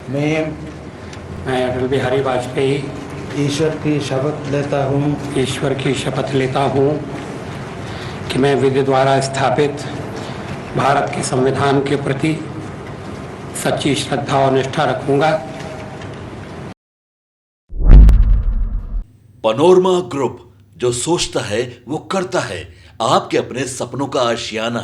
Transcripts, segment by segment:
मैं मैं अटल बिहारी वाजपेयी ईश्वर की शपथ लेता हूँ कि मैं विधि द्वारा स्थापित भारत के संविधान के प्रति सच्ची श्रद्धा और निष्ठा रखूंगा। पनोरमा ग्रुप, जो सोचता है वो करता है। आपके अपने सपनों का आशियाना।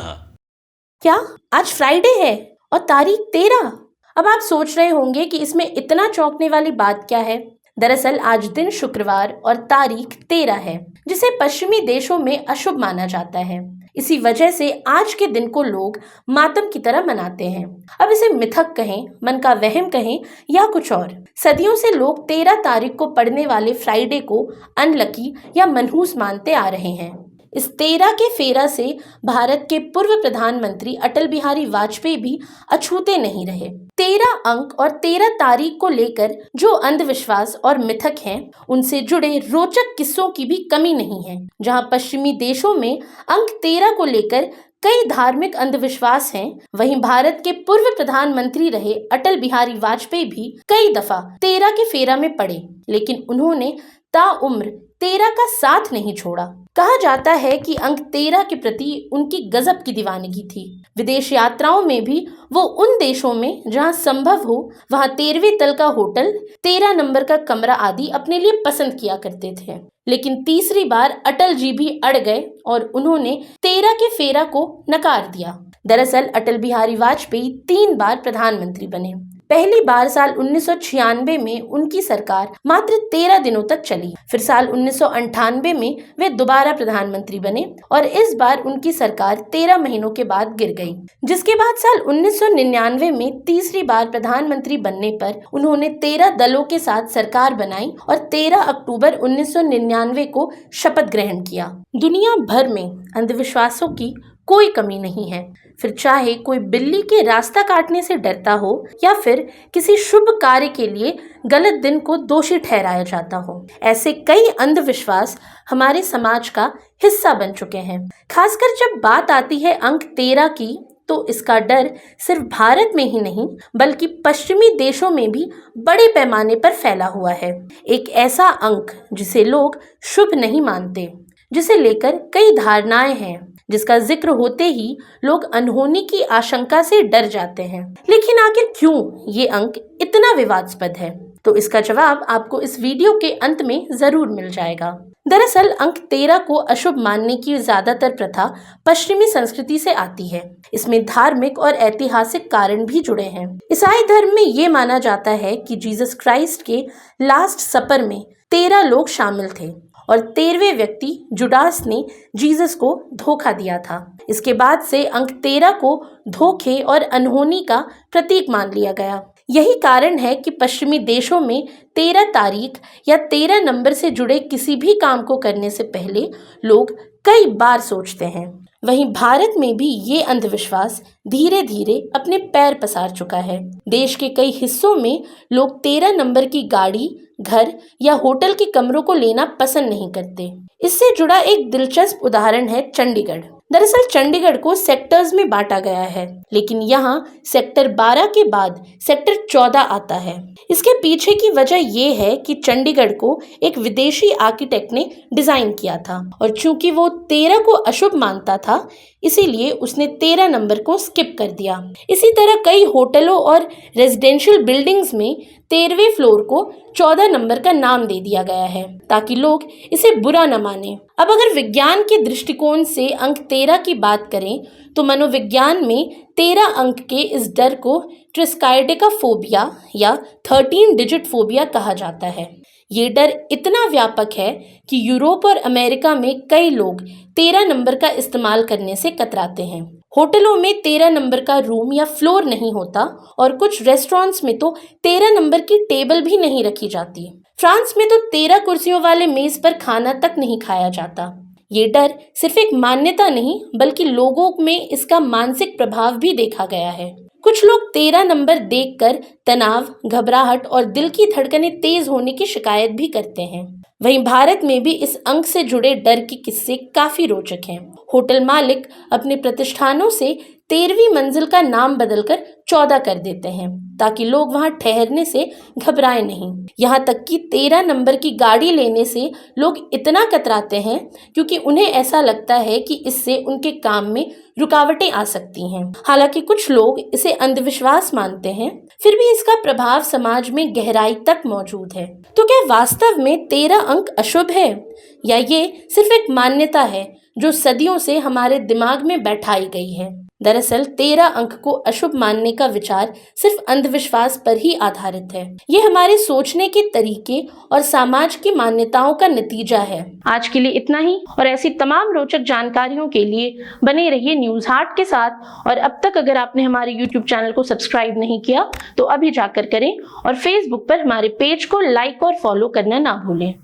क्या आज फ्राइडे है और तारीख 13? अब आप सोच रहे होंगे कि इसमें इतना चौंकने वाली बात क्या है। दरअसल आज दिन शुक्रवार और तारीख 13 है, जिसे पश्चिमी देशों में अशुभ माना जाता है। इसी वजह से आज के दिन को लोग मातम की तरह मनाते हैं। अब इसे मिथक कहें, मन का वहम कहें या कुछ और, सदियों से लोग 13 तारीख को पड़ने वाले फ्राइडे को अनलकी या मनहूस मानते आ रहे हैं। इस 13 के फेरा से भारत के पूर्व प्रधानमंत्री अटल बिहारी वाजपेयी भी अछूते नहीं रहे। 13 अंक और 13 तारीख को लेकर जो अंधविश्वास और मिथक हैं, उनसे जुड़े रोचक किस्सों की भी कमी नहीं है। जहां पश्चिमी देशों में अंक 13 को लेकर कई धार्मिक अंधविश्वास हैं, वहीं भारत के पूर्व प्रधानमंत्री रहे अटल बिहारी वाजपेयी भी कई दफा 13 के फेरा में पड़े, लेकिन उन्होंने ताउम्र 13 का साथ नहीं छोड़ा। कहा जाता है कि अंक 13 के प्रति उनकी गजब की दीवानगी थी। विदेश यात्राओं में भी वो उन देशों में जहां संभव हो वहां 13वें तल का होटल, 13 नंबर का कमरा आदि अपने लिए पसंद किया करते थे। लेकिन तीसरी बार अटल जी भी अड़ गए और उन्होंने 13 के फेरा को नकार दिया। दरअसल अटल बिहारी वाजपेयी 3 बार प्रधानमंत्री बने। पहली बार साल 1996 में उनकी सरकार मात्र 13 दिनों तक चली। फिर साल 1998 में वे दोबारा प्रधानमंत्री बने और इस बार उनकी सरकार 13 महीनों के बाद गिर गई। जिसके बाद साल 1999 में तीसरी बार प्रधानमंत्री बनने पर उन्होंने 13 दलों के साथ सरकार बनाई और 13 अक्टूबर 1999 को शपथ ग्रहण किया। दुनिया भर में अंधविश्वासों की कोई कमी नहीं है। फिर चाहे कोई बिल्ली के रास्ता काटने से डरता हो या फिर किसी शुभ कार्य के लिए गलत दिन को दोषी ठहराया जाता हो, ऐसे कई अंधविश्वास हमारे समाज का हिस्सा बन चुके हैं। खासकर जब बात आती है अंक 13 की, तो इसका डर सिर्फ भारत में ही नहीं बल्कि पश्चिमी देशों में भी बड़े पैमाने पर फैला हुआ है। एक ऐसा अंक जिसे लोग शुभ नहीं मानते, जिसे लेकर कई धारणाएं हैं, जिसका जिक्र होते ही लोग अनहोनी की आशंका से डर जाते हैं। लेकिन आखिर क्यों ये अंक इतना विवादास्पद है? तो इसका जवाब आपको इस वीडियो के अंत में जरूर मिल जाएगा। दरअसल अंक 13 को अशुभ मानने की ज्यादातर प्रथा पश्चिमी संस्कृति से आती है। इसमें धार्मिक और ऐतिहासिक कारण भी जुड़े हैं। ईसाई धर्म में ये माना जाता है कि जीसस क्राइस्ट के लास्ट सपर में 13 लोग शामिल थे और 13वें व्यक्ति जुडास ने जीसस को धोखा दिया था। इसके बाद से अंक 13 को धोखे और अनहोनी का प्रतीक मान लिया गया। यही कारण है कि पश्चिमी देशों में 13 तारीख या 13 नंबर से जुड़े किसी भी काम को करने से पहले लोग कई बार सोचते हैं। वहीं भारत में भी ये अंधविश्वास धीरे धीरे अपने पैर पसार चुका है। देश के कई हिस्सों में लोग 13 नंबर की गाड़ी, घर या होटल के कमरों को लेना पसंद नहीं करते। इससे जुड़ा एक दिलचस्प उदाहरण है चंडीगढ़। दरअसल चंडीगढ़ को सेक्टर्स में बांटा गया है, लेकिन यहाँ सेक्टर 12 के बाद सेक्टर 14 आता है। इसके पीछे की वजह ये है कि चंडीगढ़ को एक विदेशी आर्किटेक्ट ने डिजाइन किया था और चूंकि वो 13 को अशुभ मानता था, इसीलिए उसने 13 नंबर को स्किप कर दिया। इसी तरह कई होटलों और रेजिडेंशियल बिल्डिंग्स में 13वें फ्लोर को 14 नंबर का नाम दे दिया गया है ताकि लोग इसे बुरा न माने। अब अगर विज्ञान के दृष्टिकोण से अंक 13 की बात करें तो मनोविज्ञान में 13 अंक के इस डर को ट्रिस्काइडेका फोबिया या 13 डिजिट फोबिया कहा जाता है। ये डर इतना व्यापक है कि यूरोप और अमेरिका में कई लोग 13 नंबर का इस्तेमाल करने से कतराते हैं। होटलों में 13 नंबर का रूम या फ्लोर नहीं होता और कुछ रेस्टोरेंट्स में तो 13 नंबर की टेबल भी नहीं रखी जाती। फ्रांस में तो 13 कुर्सियों वाले मेज पर खाना तक नहीं खाया जाता। ये डर सिर्फ एक मान्यता नहीं बल्कि लोगों में इसका मानसिक प्रभाव भी देखा गया है। कुछ लोग 13 नंबर देखकर तनाव, घबराहट और दिल की धड़कनें तेज होने की शिकायत भी करते हैं। वहीं भारत में भी इस अंक से जुड़े डर के किस्से काफी रोचक हैं। होटल मालिक अपने प्रतिष्ठानों से 13वीं मंजिल का नाम बदलकर 14 कर देते हैं ताकि लोग वहां ठहरने से घबराए नहीं। यहाँ तक कि 13 नंबर की गाड़ी लेने से लोग इतना कतराते हैं क्योंकि उन्हें ऐसा लगता है कि इससे उनके काम में रुकावटें आ सकती हैं। हालांकि कुछ लोग इसे अंधविश्वास मानते हैं, फिर भी इसका प्रभाव समाज में गहराई तक मौजूद है। तो क्या वास्तव में 13 अंक अशुभ है या ये सिर्फ एक मान्यता है जो सदियों से हमारे दिमाग में बैठाई गई है? दरअसल 13 अंक को अशुभ मानने का विचार सिर्फ अंधविश्वास पर ही आधारित है। ये हमारे सोचने के तरीके और समाज की मान्यताओं का नतीजा है। आज के लिए इतना ही, और ऐसी तमाम रोचक जानकारियों के लिए बने रहिए न्यूज हार्ट के साथ। और अब तक अगर आपने हमारे YouTube चैनल को सब्सक्राइब नहीं किया तो अभी जाकर करें, और Facebook पर हमारे पेज को लाइक और फॉलो करना ना भूलें।